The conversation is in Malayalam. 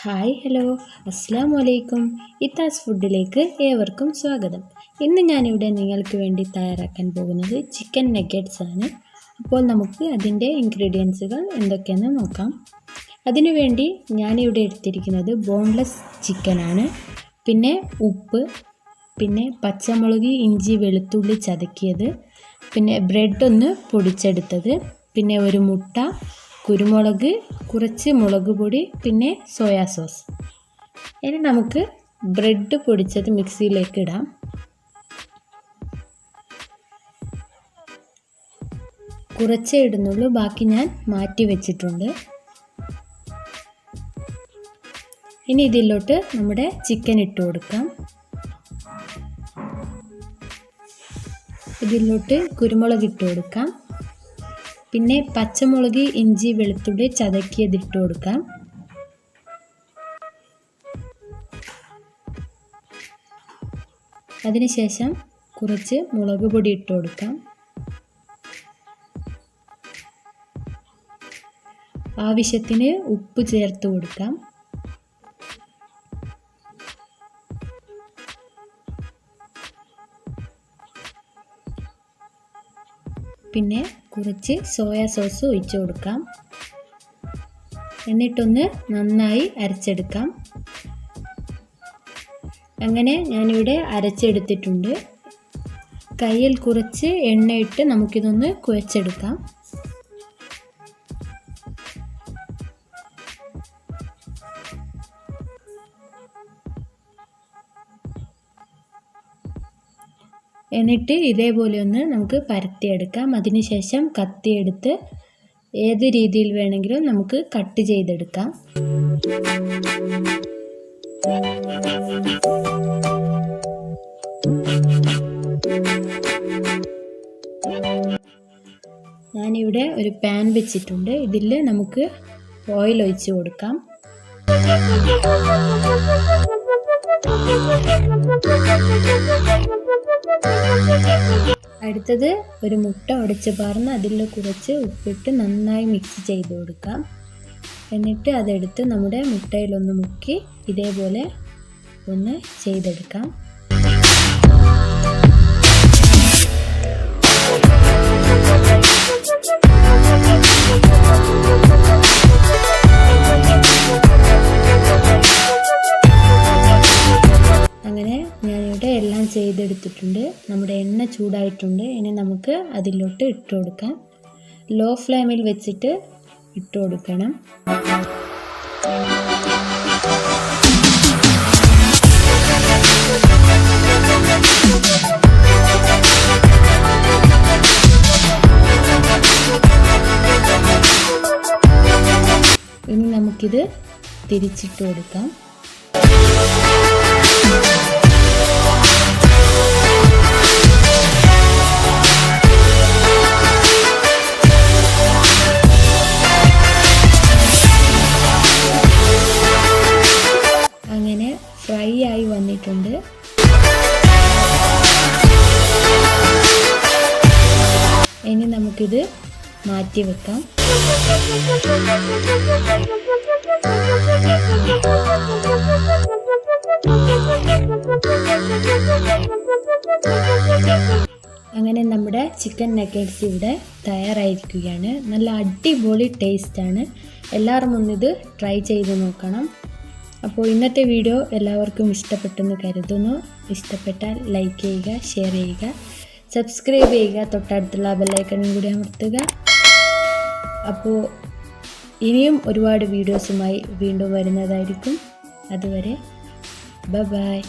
ഹായ് ഹലോ അസ്സാം വലൈക്കും. ഇത്താസ് ഫുഡിലേക്ക് ഏവർക്കും സ്വാഗതം. ഇന്ന് ഞാനിവിടെ നിങ്ങൾക്ക് വേണ്ടി തയ്യാറാക്കാൻ പോകുന്നത് ചിക്കൻ നഗറ്റ്സ് ആണ്. അപ്പോൾ നമുക്ക് അതിൻ്റെ ഇൻഗ്രീഡിയൻസുകൾ എന്തൊക്കെയെന്ന് നോക്കാം. അതിനുവേണ്ടി ഞാനിവിടെ എടുത്തിരിക്കുന്നത് ബോൺലെസ് ചിക്കനാണ്. പിന്നെ ഉപ്പ്, പിന്നെ പച്ചമുളക്, ഇഞ്ചി, വെളുത്തുള്ളി ചതക്കിയത്, പിന്നെ ബ്രെഡ് ഒന്ന് പൊടിച്ചെടുത്തത്, പിന്നെ ഒരു മുട്ട, കുരുമുളക്, കുറച്ച് മുളക് പൊടി, പിന്നെ സോയാ സോസ്. ഇനി നമുക്ക് ബ്രെഡ് പൊടിച്ചത് മിക്സിയിലേക്ക് ഇടാം. കുറച്ചേ ഇടുന്നുള്ളൂ, ബാക്കി ഞാൻ മാറ്റി വെച്ചിട്ടുണ്ട്. ഇനി ഇതിലോട്ട് നമ്മുടെ ചിക്കൻ ഇട്ട് കൊടുക്കാം. ഇതിലോട്ട് കുരുമുളക് ഇട്ട് കൊടുക്കാം. പിന്നെ പച്ചമുളക്, ഇഞ്ചി, വെളുത്തുള്ളി ചതക്കിയത് ഇട്ട് കൊടുക്കാം. അതിനുശേഷം കുറച്ച് മുളക് പൊടി ഇട്ട് കൊടുക്കാം. ആവശ്യത്തിന് ഉപ്പ് ചേർത്ത് കൊടുക്കാം. പിന്നെ കുറച്ച് സോയാ സോസ് ഒഴിച്ചു കൊടുക്കാം. എന്നിട്ടൊന്ന് നന്നായി അരച്ചെടുക്കാം. അങ്ങനെ ഞാനിവിടെ അരച്ചെടുത്തിട്ടുണ്ട്. കയ്യിൽ കുറച്ച് എണ്ണയിട്ട് നമുക്കിതൊന്ന് കുഴച്ചെടുക്കാം. എന്നിട്ട് ഇതേപോലെ ഒന്ന് നമുക്ക് പരത്തിയെടുക്കാം. അതിനുശേഷം കത്തിയെടുത്ത് ഏത് രീതിയിൽ വേണമെങ്കിലും നമുക്ക് കട്ട് ചെയ്തെടുക്കാം. ഞാനിവിടെ ഒരു പാൻ വെച്ചിട്ടുണ്ട്. ഇതിൽ നമുക്ക് ഓയിൽ ഒഴിച്ച് കൊടുക്കാം. അടുത്തത് ഒരു മുട്ട ഉടച്ച് പാർന്ന് അതിൽ കുറച്ച് ഉപ്പിട്ട് നന്നായി മിക്സ് ചെയ്ത് കൊടുക്കാം. എന്നിട്ട് അതെടുത്ത് നമ്മുടെ മുട്ടയിലൊന്ന് മുക്കി ഇതേപോലെ ഒന്ന് ചെയ്തെടുക്കാം. അങ്ങനെ ഞാനിവിടെ എല്ലാം ചെയ്തെടുത്തിട്ടുണ്ട്. നമ്മുടെ എണ്ണ ചൂടായിട്ടുണ്ട്. ഇനി നമുക്ക് അതിലോട്ട് ഇട്ട് കൊടുക്കാം. ലോ ഫ്ലെയിമിൽ വെച്ചിട്ട് ഇട്ട് കൊടുക്കണം. ഇനി നമുക്കിത് തിരിച്ചിട്ട് കൊടുക്കാം. അങ്ങനെ ഫ്രൈ ആയി വന്നിട്ടുണ്ട്. ഇനി നമുക്കിത് മാറ്റി വെക്കാം. അങ്ങനെ നമ്മുടെ ചിക്കൻ നഗറ്റ്സ് ഇവിടെ തയ്യാറായിരിക്കുകയാണ്. നല്ല അടിപൊളി ടേസ്റ്റാണ്. എല്ലാവരും ഒന്നിത് ട്രൈ ചെയ്ത് നോക്കണം. അപ്പോൾ ഇന്നത്തെ വീഡിയോ എല്ലാവർക്കും ഇഷ്ടപ്പെട്ടെന്ന് കരുതുന്നു. ഇഷ്ടപ്പെട്ടാൽ ലൈക്ക് ചെയ്യുക, ഷെയർ ചെയ്യുക, സബ്സ്ക്രൈബ് ചെയ്യുക, തൊട്ടടുത്തുള്ള ബെല്ലൈക്കണും കൂടി അമർത്തുക. അപ്പോൾ ഇനിയും ഒരുപാട് വീഡിയോസുമായി വീണ്ടും വരുന്നതായിരിക്കും. അതുവരെ ബൈ.